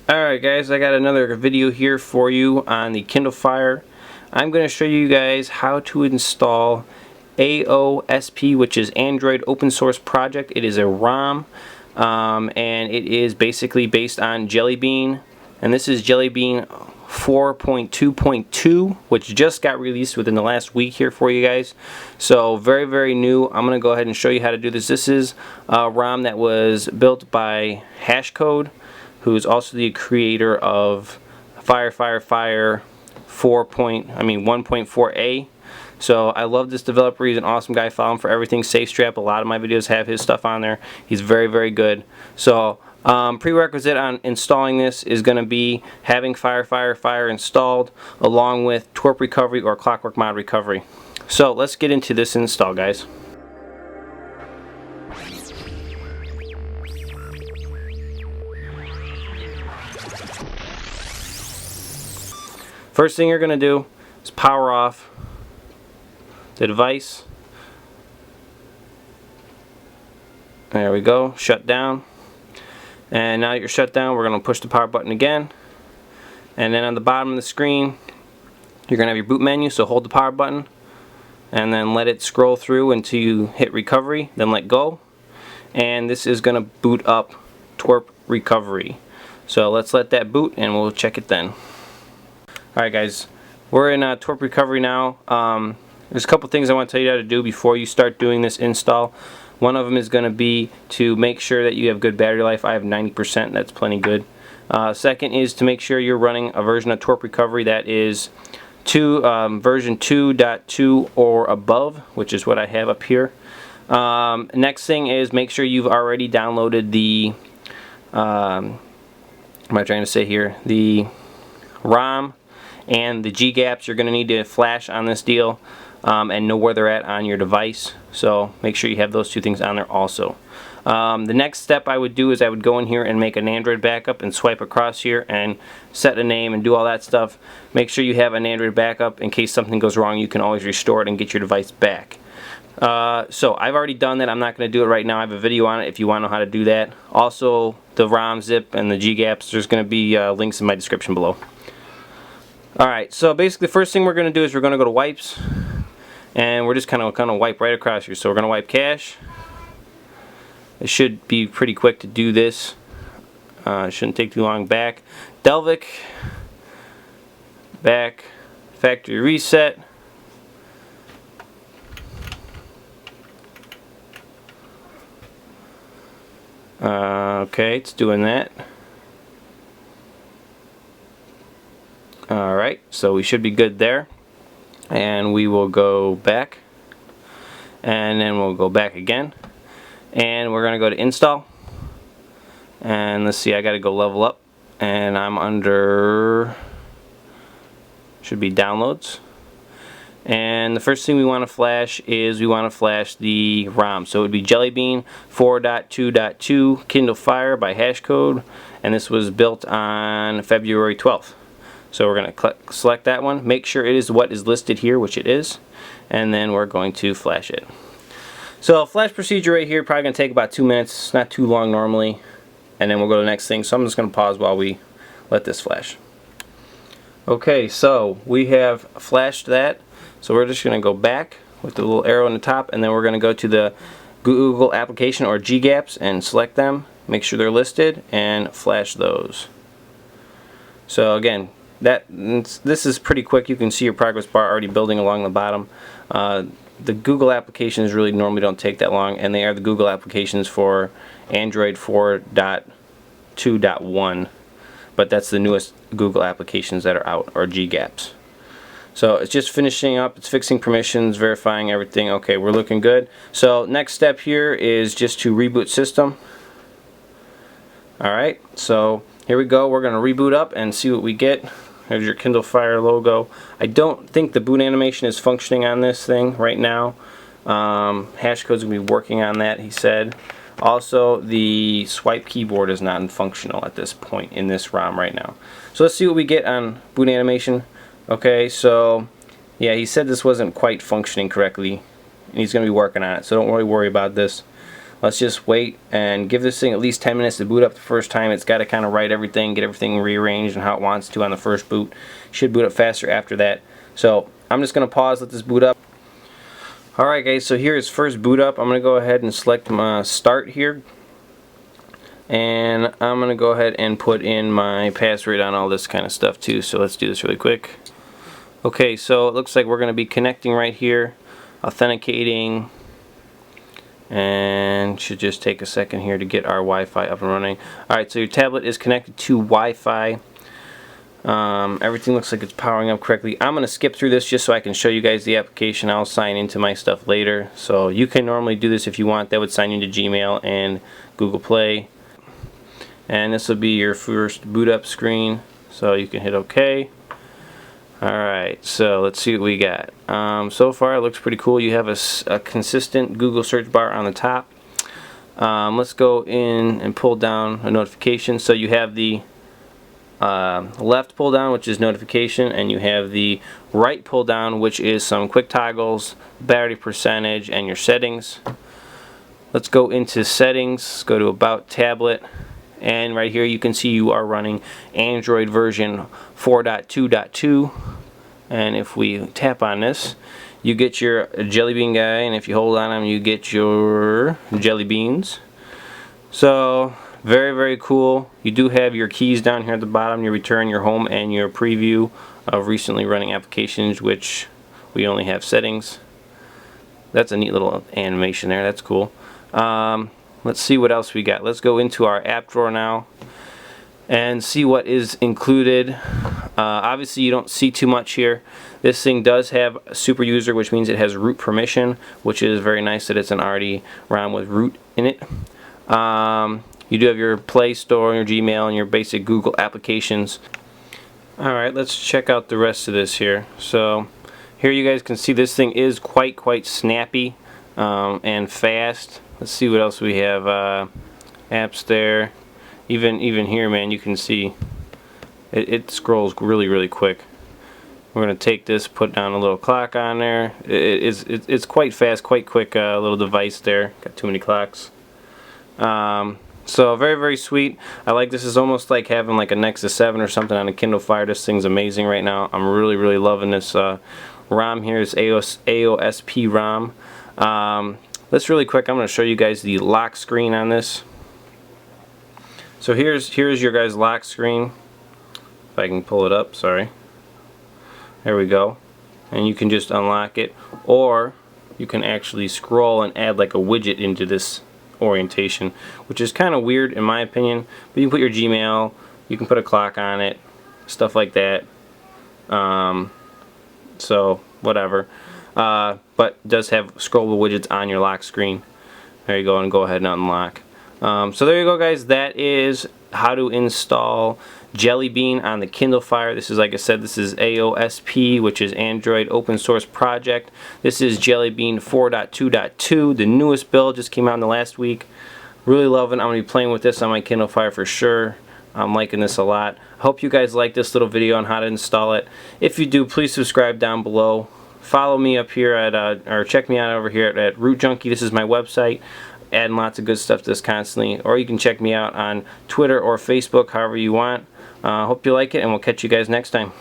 Alright guys, I got another video here for you on the Kindle Fire. I'm going to show you guys how to install AOSP, which is Android Open Source Project. It is a ROM, and it is basically based on Jelly Bean. And this is Jelly Bean 4.2.2, which just got released within the last week here for you guys. So very, very new. I'm going to go ahead and show you how to do this. This is a ROM that was built by Hashcode, who's also the creator of Fire 1.4a. So I love this developer. He's an awesome guy. Follow him for everything SafeStrap. A lot of my videos have his stuff on there. He's very, very good. So prerequisite on installing this is going to be having Fire installed along with Twrp recovery or Clockwork Mod recovery. So let's get into this install, guys. First thing you're going to do is power off the device. There we go, shut down. And now that you're shut down, we're going to push the power button again. And then on the bottom of the screen, you're going to have your boot menu, so hold the power button and then let it scroll through until you hit recovery, then let go. And this is going to boot up Twrp recovery. So let's let that boot and we'll check it then. Alright guys, we're in Twrp recovery now. There's a couple things I want to tell you how to do before you start doing this install. One of them is going to be to make sure that you have good battery life. I have 90%, that's plenty good. Second is to make sure you're running a version of Twrp recovery that is version 2.2 or above, which is what I have up here. Next thing is make sure you've already downloaded the, what am I trying to say here, the ROM and the G-gaps. You're going to need to flash on this deal and know where they're at on your device. So make sure you have those two things on there also. The next step I would do is I would go in here and make an Android backup and swipe across here and set a name and do all that stuff. Make sure you have an Android backup in case something goes wrong. You can always restore it and get your device back. So I've already done that. I'm not going to do it right now. I have a video on it if you want to know how to do that. Also, the ROM zip and the G-gaps, there's going to be links in my description below. Alright, so basically the first thing we're going to do is we're going to go to wipes, and we're just kind of wipe right across here. So we're going to wipe cache. It should be pretty quick to do this. It shouldn't take too long. Back, Delvic, back, factory reset. Okay, it's doing that. Alright, so we should be good there. And we will go back. And then we'll go back again. And we're going to go to install. And let's see, I got to go level up. And I'm under, should be downloads. And the first thing we want to flash is we want to flash the ROM. So it would be Jelly Bean 4.2.2 Kindle Fire by Hashcode. And this was built on February 12th. So we're going to select that one, make sure it is what is listed here, which it is, and then we're going to flash it. So flash procedure right here, probably going to take about 2 minutes, not too long normally, and then we'll go to the next thing. So I'm just going to pause while we let this flash. Okay, so we have flashed that, so we're just going to go back with the little arrow on the top, and then we're going to go to the Google application or G-gaps and select them, make sure they're listed, and flash those. So again, this is pretty quick. You can see your progress bar already building along the bottom. The Google applications really normally don't take that long, and they are the Google applications for Android 4.2.1, but that's the newest Google applications that are out, or G-gaps. So it's just finishing up, it's fixing permissions, verifying everything. Okay, we're looking good. So next step here is just to reboot system. Alright, so here we go. We're going to reboot up and see what we get. There's your Kindle Fire logo. I don't think the boot animation is functioning on this thing right now. Hashcode's going to be working on that, he said. Also, the swipe keyboard is not functional at this point in this ROM right now. So let's see what we get on boot animation. Okay, so yeah, he said this wasn't quite functioning correctly, and he's going to be working on it, so don't really worry about this. let's just wait and give this thing at least 10 minutes to boot up the first time. It's got to kind of write everything, get everything rearranged and how it wants to on the first boot. Should boot up faster after that. So I'm just going to pause, let this boot up. Alright guys, so here is first boot up. I'm going to go ahead and select my start here. And I'm going to go ahead and put in my password on all this kind of stuff too. So let's do this really quick. Okay, so it looks like we're going to be connecting right here, authenticating, and should just take a second here to get our Wi-Fi up and running. Alright, so your tablet is connected to Wi-Fi. Everything looks like it's powering up correctly. I'm going to skip through this just so I can show you guys the application. I'll sign into my stuff later. So you can normally do this if you want. That would sign into Gmail and Google Play. And this will be your first boot up screen. So you can hit OK. Alright, so let's see what we got. So far it looks pretty cool. You have a consistent Google search bar on the top. Let's go in and pull down a notification. So you have the left pull down, which is notification, and you have the right pull down, which is some quick toggles, battery percentage, and your settings. Let's go into settings, go to about tablet, and right here you can see you are running Android version 4.2.2. and if we tap on this, you get your Jelly Bean guy, and if you hold on him you get your jelly beans. So very, very cool. You do have your keys down here at the bottom, your return, your home, and your preview of recently running applications, which we only have settings. That's a neat little animation there. That's cool. Let's see what else we got. Let's go into our app drawer now and see what is included. Obviously you don't see too much here. This thing does have a super user, which means it has root permission, which is very nice that it's an already ROM with root in it. You do have your Play Store, your Gmail, and your basic Google applications. Alright, let's check out the rest of this here. So here you guys can see this thing is quite snappy and fast. Let's see what else we have. Apps there. Even here, man, you can see it scrolls really quick. We're going to take this, put down a little clock on there. It's quite fast, quite quick little device there. Got too many clocks. So very sweet. I like this. Is almost like having like a Nexus 7 or something on a Kindle Fire. This thing's amazing right now. I'm really loving this ROM here. Is AOSP ROM. Let's really quick. I'm going to show you guys the lock screen on this. So here's your guys' lock screen. If I can pull it up, sorry. There we go. And you can just unlock it, or you can actually scroll and add like a widget into this orientation, which is kind of weird in my opinion, but you can put your Gmail, you can put a clock on it, stuff like that. So whatever, but it does have scrollable widgets on your lock screen. There you go, and go ahead and unlock. So there you go guys, that is how to install Jelly Bean on the Kindle Fire. This is, like I said, this is AOSP, which is Android open source project. This is Jelly Bean 4.2.2, the newest build, just came out in the last week. Really loving it. I'm going to be playing with this on my Kindle Fire for sure. I'm liking this a lot. I hope you guys like this little video on how to install it. If you do, please subscribe down below. Follow me up here at, or check me out over here at Root Junkie. This is my website. Adding lots of good stuff to this constantly. Or you can check me out on Twitter or Facebook, however you want. Hope you like it, and we'll catch you guys next time.